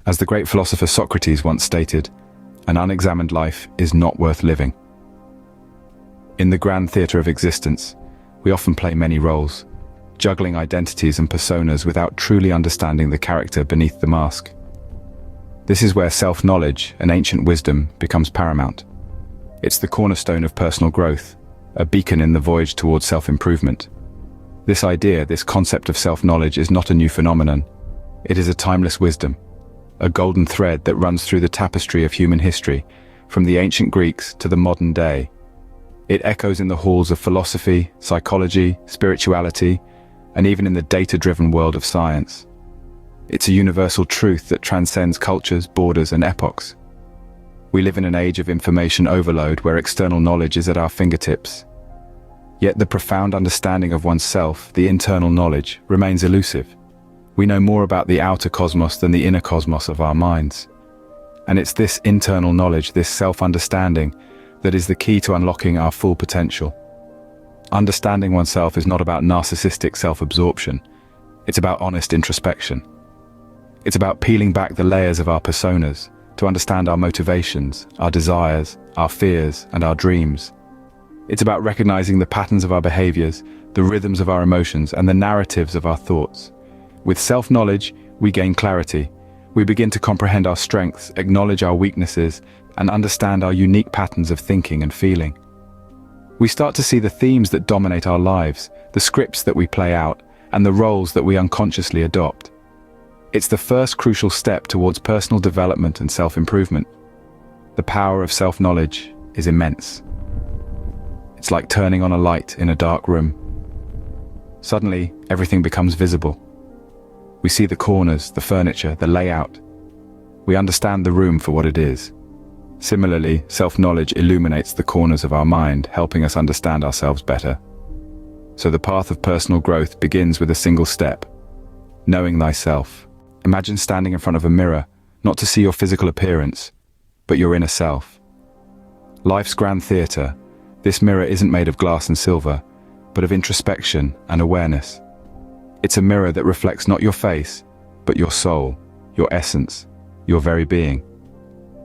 As the great philosopher Socrates once stated, an unexamined life is not worth living. In the grand theatre of existence, we often play many roles, juggling identities and personas without truly understanding the character beneath the mask. This is where self-knowledge and ancient wisdom becomes paramount. It's the cornerstone of personal growth, a beacon in the voyage towards self-improvement. This idea, this concept of self-knowledge is not a new phenomenon. It is a timeless wisdom, a golden thread that runs through the tapestry of human history, from the ancient Greeks to the modern day. It echoes in the halls of philosophy, psychology, spirituality, and even in the data-driven world of science. It's a universal truth that transcends cultures, borders, and epochs. We live in an age of information overload where external knowledge is at our fingertips. Yet the profound understanding of oneself, the internal knowledge, remains elusive. We know more about the outer cosmos than the inner cosmos of our minds. And it's this internal knowledge, this self-understanding, that is the key to unlocking our full potential. Understanding oneself is not about narcissistic self-absorption. It's about honest introspection. It's about peeling back the layers of our personas to understand our motivations, our desires, our fears, and our dreams. It's about recognizing the patterns of our behaviors, the rhythms of our emotions, and the narratives of our thoughts. With self-knowledge, we gain clarity. We begin to comprehend our strengths, acknowledge our weaknesses, and understand our unique patterns of thinking and feeling. We start to see the themes that dominate our lives, the scripts that we play out, and the roles that we unconsciously adopt. It's the first crucial step towards personal development and self-improvement. The power of self-knowledge is immense. It's like turning on a light in a dark room. Suddenly, everything becomes visible. We see the corners, the furniture, the layout. We understand the room for what it is. Similarly, self-knowledge illuminates the corners of our mind, helping us understand ourselves better. So the path of personal growth begins with a single step: knowing thyself. Imagine standing in front of a mirror, not to see your physical appearance, but your inner self. Life's grand theatre, this mirror isn't made of glass and silver, but of introspection and awareness. It's a mirror that reflects not your face, but your soul, your essence, your very being.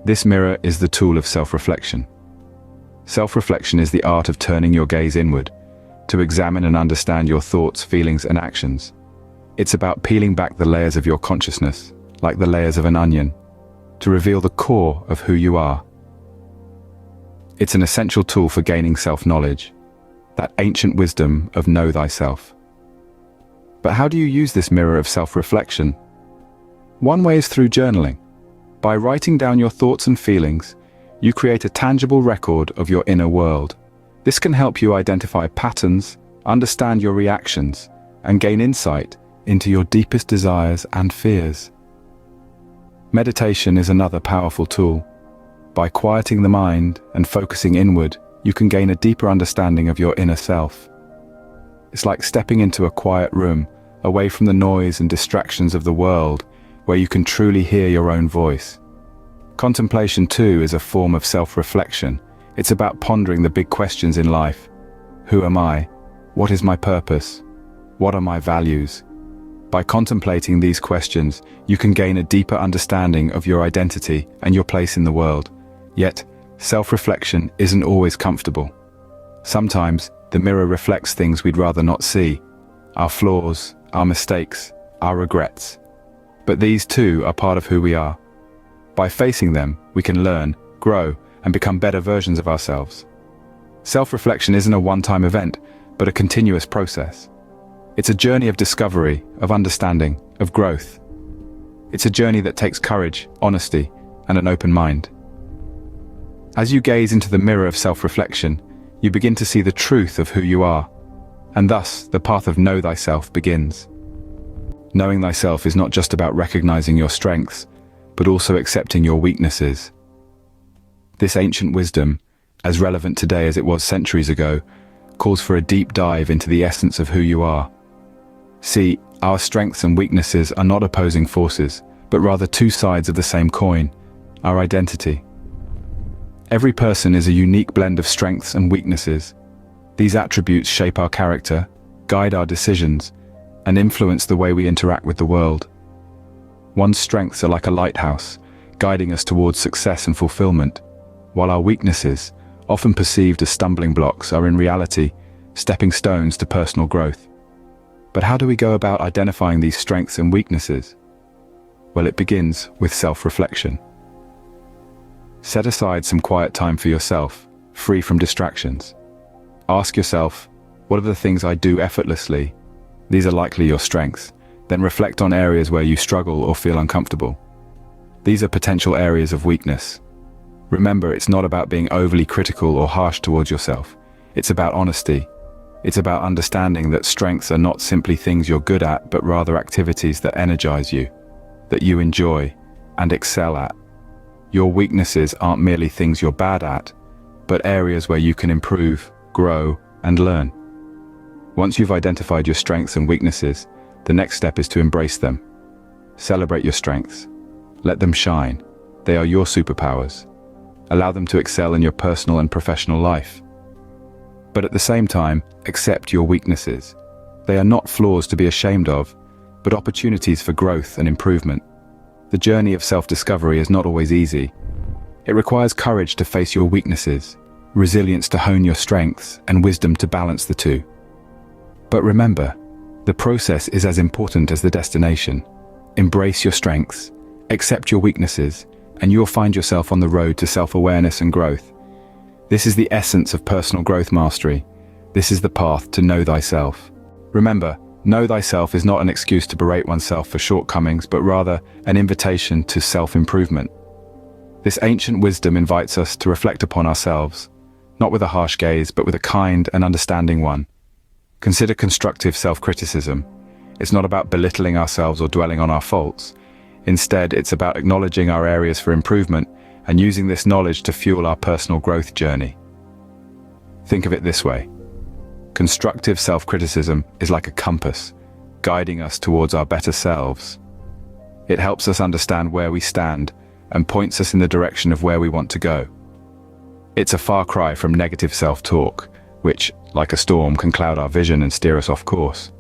This mirror is the tool of self-reflection. Self-reflection is the art of turning your gaze inward, to examine and understand your thoughts, feelings, and actions. It's about peeling back the layers of your consciousness, like the layers of an onion, to reveal the core of who you are. It's an essential tool for gaining self-knowledge, that ancient wisdom of know thyself. But how do you use this mirror of self-reflection? One way is through journaling. By writing down your thoughts and feelings, you create a tangible record of your inner world. This can help you identify patterns, understand your reactions, and gain insight into your deepest desires and fears. Meditation is another powerful tool. By quieting the mind and focusing inward, you can gain a deeper understanding of your inner self. It's like stepping into a quiet room, away from the noise and distractions of the world, where you can truly hear your own voice. Contemplation, too, is a form of self-reflection. It's about pondering the big questions in life. Who am I? What is my purpose? What are my values? By contemplating these questions, you can gain a deeper understanding of your identity and your place in the world. Yet, self-reflection isn't always comfortable. Sometimes, the mirror reflects things we'd rather not see: our flaws, our mistakes, our regrets. But these too are part of who we are. By facing them, we can learn, grow, and become better versions of ourselves. Self-reflection isn't a one-time event, but a continuous process. It's a journey of discovery, of understanding, of growth. It's a journey that takes courage, honesty, and an open mind. As you gaze into the mirror of self-reflection, you begin to see the truth of who you are, and thus the path of know thyself begins. Knowing thyself is not just about recognizing your strengths, but also accepting your weaknesses. This ancient wisdom, as relevant today as it was centuries ago, calls for a deep dive into the essence of who you are. See, our strengths and weaknesses are not opposing forces, but rather two sides of the same coin: our identity. Every person is a unique blend of strengths and weaknesses. These attributes shape our character, guide our decisions, and influence the way we interact with the world. One's strengths are like a lighthouse, guiding us towards success and fulfillment, while our weaknesses, often perceived as stumbling blocks, are in reality stepping stones to personal growth. But how do we go about identifying these strengths and weaknesses? Well, it begins with self-reflection. Set aside some quiet time for yourself, free from distractions. Ask yourself, what are the things I do effortlessly? These are likely your strengths. Then reflect on areas where you struggle or feel uncomfortable. These are potential areas of weakness. Remember, it's not about being overly critical or harsh towards yourself. It's about honesty. It's about understanding that strengths are not simply things you're good at, but rather activities that energize you, that you enjoy and excel at. Your weaknesses aren't merely things you're bad at, but areas where you can improve, grow, and learn. Once you've identified your strengths and weaknesses, the next step is to embrace them. Celebrate your strengths. Let them shine. They are your superpowers. Allow them to excel in your personal and professional life. But at the same time, accept your weaknesses. They are not flaws to be ashamed of, but opportunities for growth and improvement. The journey of self-discovery is not always easy. It requires courage to face your weaknesses, resilience to hone your strengths, and wisdom to balance the two. But remember, the process is as important as the destination. Embrace your strengths, accept your weaknesses, and you'll find yourself on the road to self-awareness and growth. This is the essence of personal growth mastery. This is the path to know thyself. Remember, know thyself is not an excuse to berate oneself for shortcomings, but rather an invitation to self-improvement. This ancient wisdom invites us to reflect upon ourselves, not with a harsh gaze, but with a kind and understanding one. Consider constructive self-criticism. It's not about belittling ourselves or dwelling on our faults. Instead, it's about acknowledging our areas for improvement and using this knowledge to fuel our personal growth journey. Think of it this way. Constructive self-criticism is like a compass, guiding us towards our better selves. It helps us understand where we stand and points us in the direction of where we want to go. It's a far cry from negative self-talk, which, like a storm, can cloud our vision and steer us off course.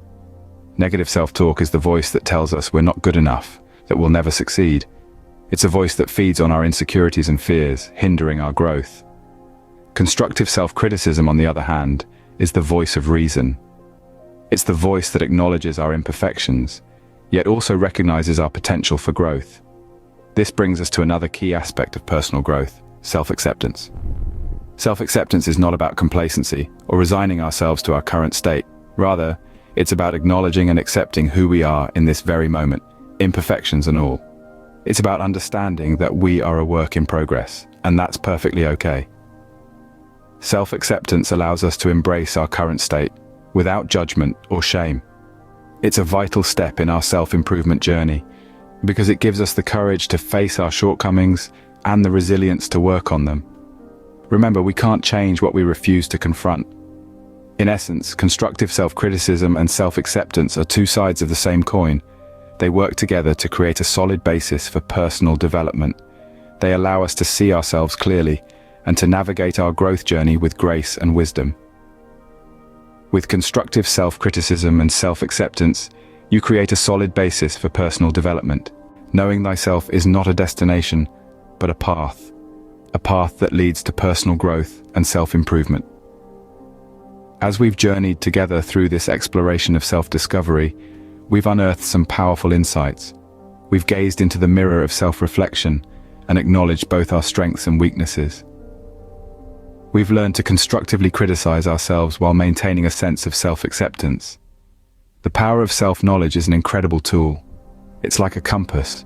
Negative self-talk is the voice that tells us we're not good enough, that we'll never succeed. It's a voice that feeds on our insecurities and fears, hindering our growth. Constructive self-criticism, on the other hand, is the voice of reason. It's the voice that acknowledges our imperfections, yet also recognizes our potential for growth. This brings us to another key aspect of personal growth: self-acceptance. Self-acceptance is not about complacency or resigning ourselves to our current state. Rather, it's about acknowledging and accepting who we are in this very moment, imperfections and all. It's about understanding that we are a work in progress, and that's perfectly okay. Self-acceptance allows us to embrace our current state without judgment or shame. It's a vital step in our self-improvement journey because it gives us the courage to face our shortcomings and the resilience to work on them. Remember, we can't change what we refuse to confront. In essence, constructive self-criticism and self-acceptance are two sides of the same coin. They work together to create a solid basis for personal development. They allow us to see ourselves clearly and to navigate our growth journey with grace and wisdom. With constructive self-criticism and self-acceptance, you create a solid basis for personal development. Knowing thyself is not a destination, but a path that leads to personal growth and self-improvement. As we've journeyed together through this exploration of self-discovery, we've unearthed some powerful insights. We've gazed into the mirror of self-reflection and acknowledged both our strengths and weaknesses. We've learned to constructively criticize ourselves while maintaining a sense of self-acceptance. The power of self-knowledge is an incredible tool. It's like a compass,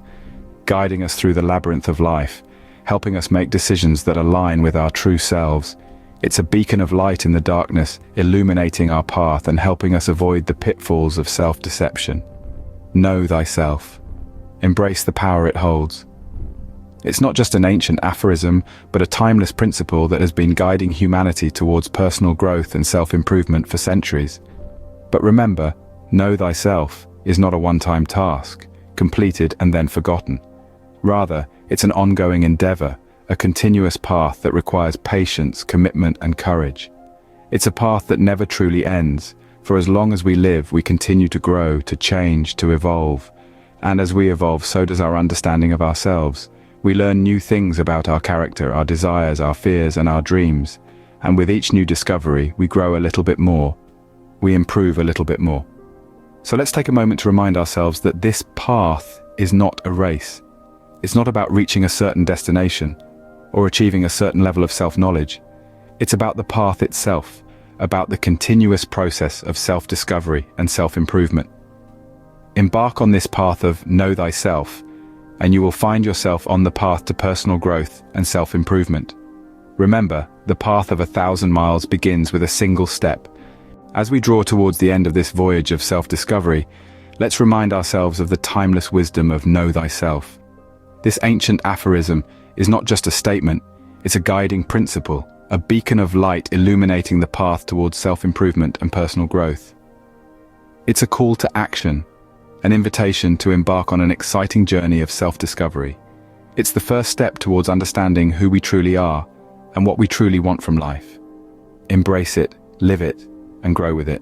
guiding us through the labyrinth of life, helping us make decisions that align with our true selves. It's a beacon of light in the darkness, illuminating our path and helping us avoid the pitfalls of self-deception. Know thyself. Embrace the power it holds. It's not just an ancient aphorism, but a timeless principle that has been guiding humanity towards personal growth and self-improvement for centuries. But remember, know thyself is not a one-time task, completed and then forgotten. Rather, it's an ongoing endeavor, a continuous path that requires patience, commitment, and courage. It's a path that never truly ends, for as long as we live, we continue to grow, to change, to evolve. And as we evolve, so does our understanding of ourselves. We learn new things about our character, our desires, our fears, and our dreams. And with each new discovery, we grow a little bit more. We improve a little bit more. So let's take a moment to remind ourselves that this path is not a race. It's not about reaching a certain destination or achieving a certain level of self-knowledge. It's about the path itself, about the continuous process of self-discovery and self-improvement. Embark on this path of know thyself, and you will find yourself on the path to personal growth and self-improvement. Remember, the path of 1,000 miles begins with a single step. As we draw towards the end of this voyage of self-discovery, let's remind ourselves of the timeless wisdom of know thyself. This ancient aphorism is not just a statement, it's a guiding principle, a beacon of light illuminating the path towards self-improvement and personal growth. It's a call to action, an invitation to embark on an exciting journey of self-discovery. It's the first step towards understanding who we truly are and what we truly want from life. Embrace it, live it, and grow with it.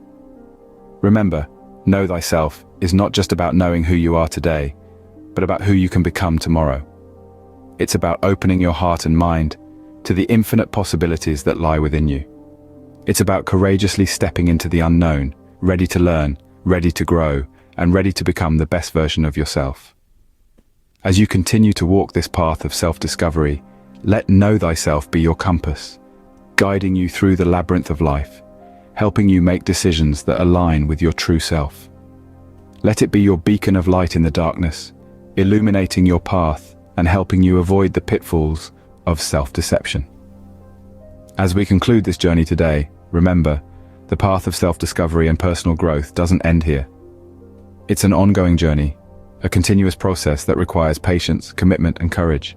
Remember, know thyself is not just about knowing who you are today, but about who you can become tomorrow. It's about opening your heart and mind to the infinite possibilities that lie within you. It's about courageously stepping into the unknown, ready to learn, ready to grow, and ready to become the best version of yourself. As you continue to walk this path of self-discovery, let know thyself be your compass, guiding you through the labyrinth of life, helping you make decisions that align with your true self. Let it be your beacon of light in the darkness, illuminating your path and helping you avoid the pitfalls of self-deception. As we conclude this journey today, remember, the path of self-discovery and personal growth doesn't end here. It's an ongoing journey, a continuous process that requires patience, commitment, and courage.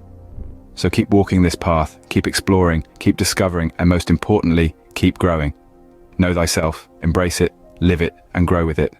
So keep walking this path, keep exploring, keep discovering, and most importantly, keep growing. Know thyself, embrace it, live it, and grow with it.